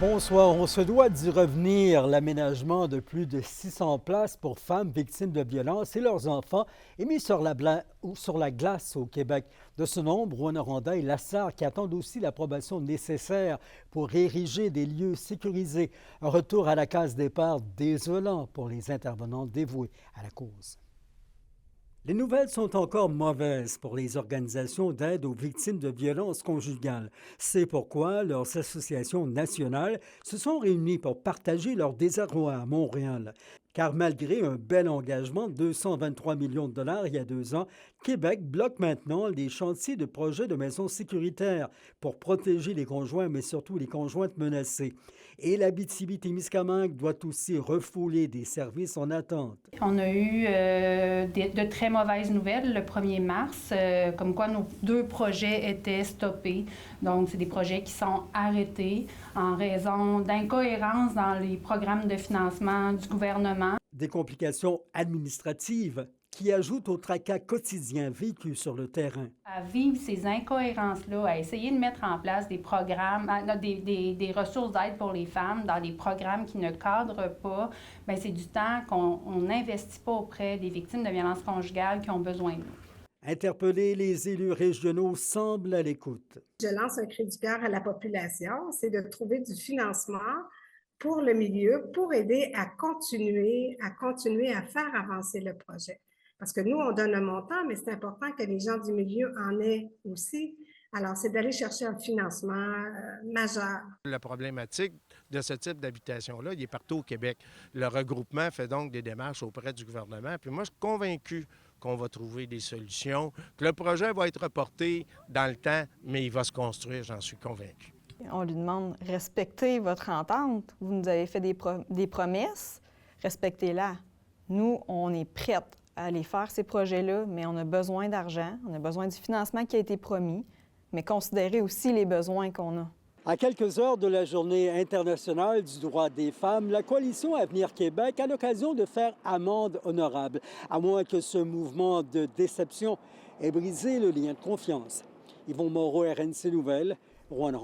Bonsoir. On se doit d'y revenir. L'aménagement de plus de 600 places pour femmes victimes de violences et leurs enfants est mis sur la glace au Québec. De ce nombre, Rwanda et Lassar qui attendent aussi l'approbation nécessaire pour ériger des lieux sécurisés. Un retour à la case départ désolant pour les intervenants dévoués à la cause. Les nouvelles sont encore mauvaises pour les organisations d'aide aux victimes de violences conjugales. C'est pourquoi leurs associations nationales se sont réunies pour partager leur désarroi à Montréal. Car malgré un bel engagement de 223 millions de dollars il y a 2 ans, Québec bloque maintenant les chantiers de projets de maisons sécuritaires pour protéger les conjoints, mais surtout les conjointes menacées. Et l'Abitibi-Témiscamingue doit aussi refouler des services en attente. On a eu de très mauvaises nouvelles le 1er mars, comme quoi nos 2 projets étaient stoppés. Donc, c'est des projets qui sont arrêtés en raison d'incohérences dans les programmes de financement du gouvernement. Des complications administratives qui ajoutent au tracas quotidien vécu sur le terrain. À vivre ces incohérences-là, à essayer de mettre en place des programmes, des ressources d'aide pour les femmes dans des programmes qui ne cadrent pas, bien, c'est du temps qu'on n'investit pas auprès des victimes de violences conjugales qui ont besoin de nous. Interpellés, les élus régionaux semblent à l'écoute. Je lance un cri du cœur à la population, c'est de trouver du financement pour le milieu, pour aider à continuer à faire avancer le projet. Parce que nous, on donne un montant, mais c'est important que les gens du milieu en aient aussi. Alors, c'est d'aller chercher un financement majeur. La problématique de ce type d'habitation-là, il est partout au Québec. Le regroupement fait donc des démarches auprès du gouvernement. Puis moi, je suis convaincu qu'on va trouver des solutions, que le projet va être reporté dans le temps, mais il va se construire, j'en suis convaincu. On lui demande, respectez votre entente. Vous nous avez fait des promesses, respectez-la. Nous, on est prêts à aller faire ces projets-là, mais on a besoin d'argent, on a besoin du financement qui a été promis, mais considérez aussi les besoins qu'on a. À quelques heures de la Journée internationale du droit des femmes, la coalition Avenir Québec a l'occasion de faire amende honorable, à moins que ce mouvement de déception ait brisé le lien de confiance. Yvon Moreau, RNC Nouvelles, Rwanda.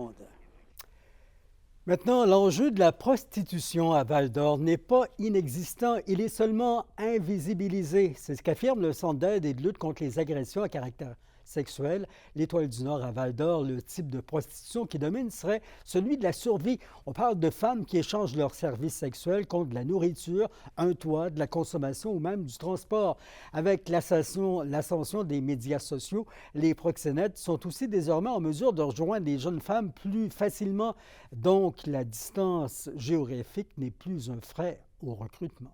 Maintenant, l'enjeu de la prostitution à Val-d'Or n'est pas inexistant, il est seulement invisibilisé. C'est ce qu'affirme le Centre d'aide et de lutte contre les agressions à caractère sexuel, l'Étoile du Nord à Val-d'Or. Le type de prostitution qui domine serait celui de la survie. On parle de femmes qui échangent leurs services sexuels contre de la nourriture, un toit, de la consommation ou même du transport. Avec l'ascension des médias sociaux, les proxénètes sont aussi désormais en mesure de rejoindre les jeunes femmes plus facilement. Donc, la distance géographique n'est plus un frein au recrutement.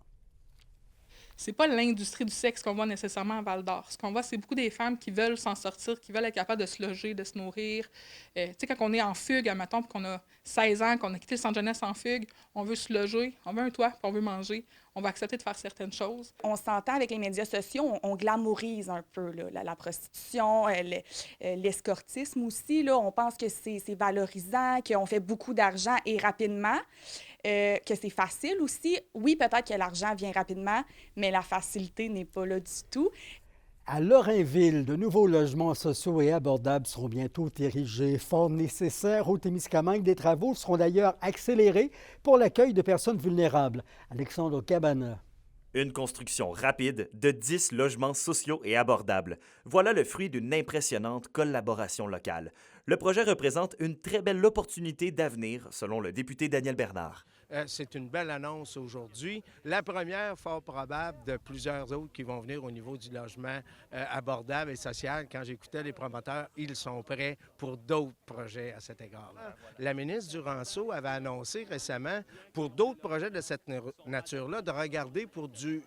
C'est pas l'industrie du sexe qu'on voit nécessairement à Val-d'Or. Ce qu'on voit, c'est beaucoup des femmes qui veulent s'en sortir, qui veulent être capables de se loger, de se nourrir. Tu sais, quand on est en fugue, admettons, puis qu'on a 16 ans, qu'on a quitté le centre jeunesse en fugue, on veut se loger, on veut un toit, puis on veut manger. On va accepter de faire certaines choses. On s'entend avec les médias sociaux, on glamourise un peu là, la prostitution, l'escortisme aussi. Là, on pense que c'est valorisant, qu'on fait beaucoup d'argent et rapidement. Que c'est facile aussi. Oui, peut-être que l'argent vient rapidement, mais la facilité n'est pas là du tout. À Lorrainville, de nouveaux logements sociaux et abordables seront bientôt érigés. Fort nécessaire au Témiscamingue, des travaux seront d'ailleurs accélérés pour l'accueil de personnes vulnérables. Alexandre Cabana. Une construction rapide de 10 logements sociaux et abordables. Voilà le fruit d'une impressionnante collaboration locale. Le projet représente une très belle opportunité d'avenir, selon le député Daniel Bernard. C'est une belle annonce aujourd'hui. La première, fort probable, de plusieurs autres qui vont venir au niveau du logement abordable et social. Quand j'écoutais les promoteurs, ils sont prêts pour d'autres projets à cet égard-là. La ministre Duranceau avait annoncé récemment, pour d'autres projets de cette nature-là, de regarder pour de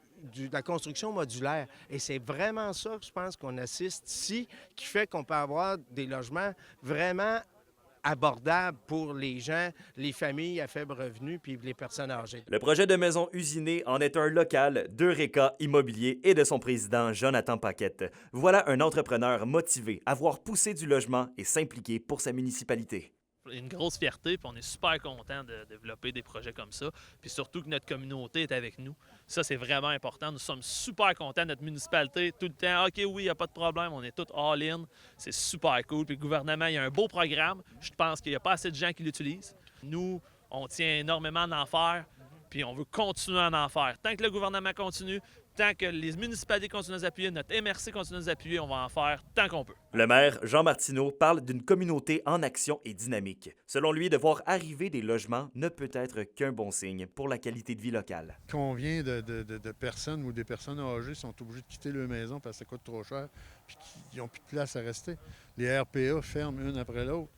la construction modulaire. Et c'est vraiment ça que je pense qu'on assiste ici, qui fait qu'on peut avoir des logements vraiment abordable pour les gens, les familles à faible revenu puis les personnes âgées. Le projet de maison usinée en est un local d'Eureka Immobilier et de son président Jonathan Paquette. Voilà un entrepreneur motivé à voir pousser du logement et s'impliquer pour sa municipalité. Une grosse fierté, puis on est super content de développer des projets comme ça, puis surtout que notre communauté est avec nous. Ça, c'est vraiment important. Nous sommes super contents, notre municipalité, tout le temps, OK, oui, il n'y a pas de problème, on est tous all-in. C'est super cool. Puis le gouvernement, il y a un beau programme. Je pense qu'il n'y a pas assez de gens qui l'utilisent. Nous, On tient énormément d'en faire, puis on veut continuer à en faire. Tant que le gouvernement continue, tant que les municipalités continuent à nous appuyer, notre MRC continue à nous appuyer, on va en faire tant qu'on peut. Le maire Jean Martineau parle d'une communauté en action et dynamique. Selon lui, de voir arriver des logements ne peut être qu'un bon signe pour la qualité de vie locale. Combien de personnes ou des personnes âgées sont obligées de quitter leur maison parce que ça coûte trop cher puis qu'ils n'ont plus de place à rester? Les RPA ferment une après l'autre.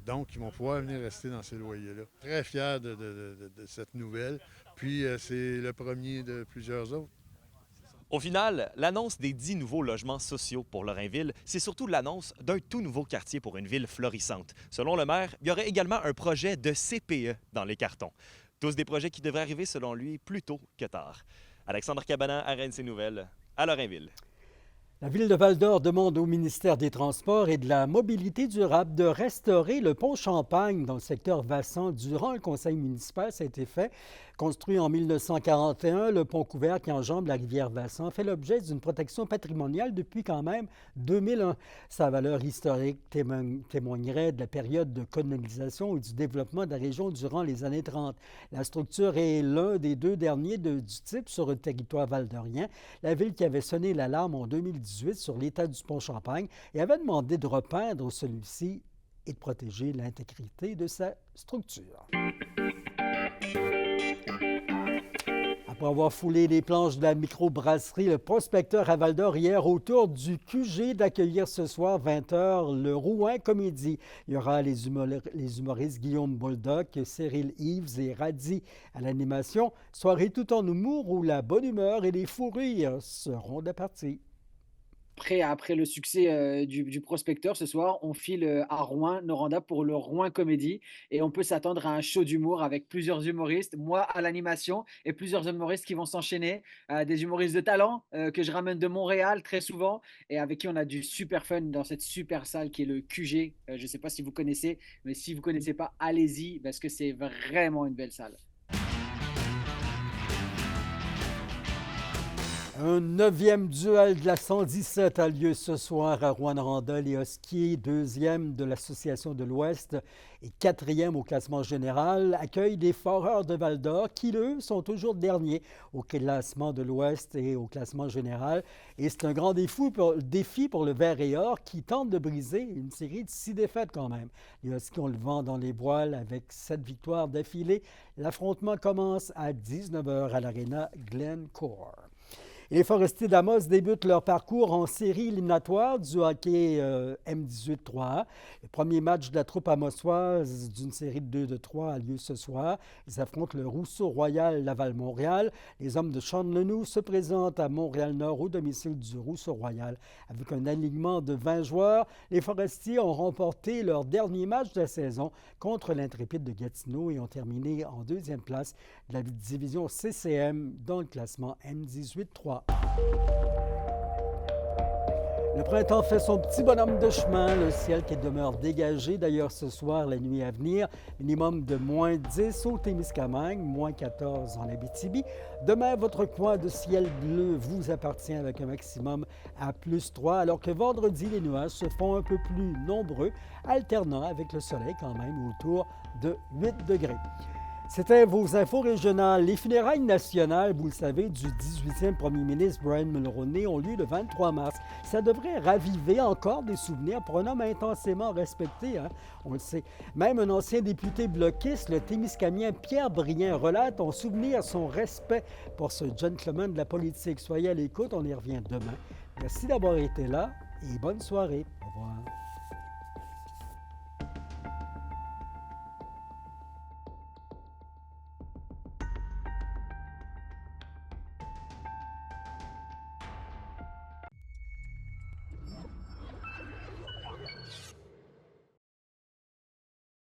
Donc, ils vont pouvoir venir rester dans ces loyers-là. Très fier de cette nouvelle. Puis, c'est le premier de plusieurs autres. Au final, l'annonce des 10 nouveaux logements sociaux pour Lorrainville, c'est surtout l'annonce d'un tout nouveau quartier pour une ville florissante. Selon le maire, il y aurait également un projet de CPE dans les cartons. Tous des projets qui devraient arriver, selon lui, plus tôt que tard. Alexandre Cabanan, à RNC Nouvelles, à Lorrainville. La Ville de Val-d'Or demande au ministère des Transports et de la Mobilité durable de restaurer le pont Champagne dans le secteur Vassan durant le conseil municipal. Ça a été fait. Construit en 1941, le pont couvert qui enjambe la rivière Vassan fait l'objet d'une protection patrimoniale depuis quand même 2001. Sa valeur historique témoignerait de la période de colonisation et du développement de la région durant les années 30. La structure est l'un des 2 derniers du type sur le territoire val-d'orien. La Ville qui avait sonné l'alarme en 2018 sur l'état du pont Champagne et avait demandé de repeindre celui-ci et de protéger l'intégrité de sa structure. Après avoir foulé les planches de la microbrasserie, le prospecteur à Val-d'Or hier au tour du QG d'accueillir ce soir 20h le Rouen Comédie. Il y aura les humoristes Guillaume Boldoc, Cyril Yves et Radi à l'animation. Soirée tout en humour où la bonne humeur et les fous rires seront de partie. Après le succès du prospecteur, ce soir, on file à Rouen, Noranda, pour le Rouen Comédie. Et on peut s'attendre à un show d'humour avec plusieurs humoristes, moi à l'animation et plusieurs humoristes qui vont s'enchaîner. Des humoristes de talent que je ramène de Montréal très souvent et avec qui on a du super fun dans cette super salle qui est le QG. Je ne sais pas si vous connaissez, mais si vous ne connaissez pas, allez-y parce que c'est vraiment une belle salle. Un 9e duel de la 117 a lieu ce soir à Rouyn-Noranda. Les Huskies, 2e de l'Association de l'Ouest et 4e au classement général, accueillent les Foreurs de Val-d'Or qui, eux, sont toujours derniers au classement de l'Ouest et au classement général. Et c'est un grand défi pour le Vert et Or qui tente de briser une série de 6 défaites quand même. Les Huskies ont le vent dans les voiles avec 7 victoires d'affilée. L'affrontement commence à 19h à l'Arena Glencore. Et les Forestiers d'Amos débutent leur parcours en série éliminatoire du hockey M18 3A. Le premier match de la troupe amosoise d'une série de 2 de 3 a lieu ce soir. Ils affrontent le Rousseau Royal Laval-Montréal. Les hommes de Sean Lenou se présentent à Montréal-Nord au domicile du Rousseau Royal. Avec un alignement de 20 joueurs, les Forestiers ont remporté leur dernier match de la saison contre l'Intrépide de Gatineau et ont terminé en 2e place de la division CCM dans le classement M18 3. Le printemps fait son petit bonhomme de chemin, le ciel qui demeure dégagé. D'ailleurs, ce soir, la nuit à venir, minimum de moins 10 au Témiscamingue, moins 14 en Abitibi. Demain, votre coin de ciel bleu vous appartient avec un maximum à plus 3, alors que vendredi, les nuages se font un peu plus nombreux, alternant avec le soleil quand même autour de 8 degrés. C'était vos infos régionales. Les funérailles nationales, vous le savez, du 18e premier ministre Brian Mulroney ont lieu le 23 mars. Ça devrait raviver encore des souvenirs pour un homme intensément respecté, hein? On le sait. Même un ancien député bloquiste, le Témiscamien Pierre Brien, relate en souvenir son respect pour ce gentleman de la politique. Soyez à l'écoute, on y revient demain. Merci d'avoir été là et bonne soirée. Au revoir.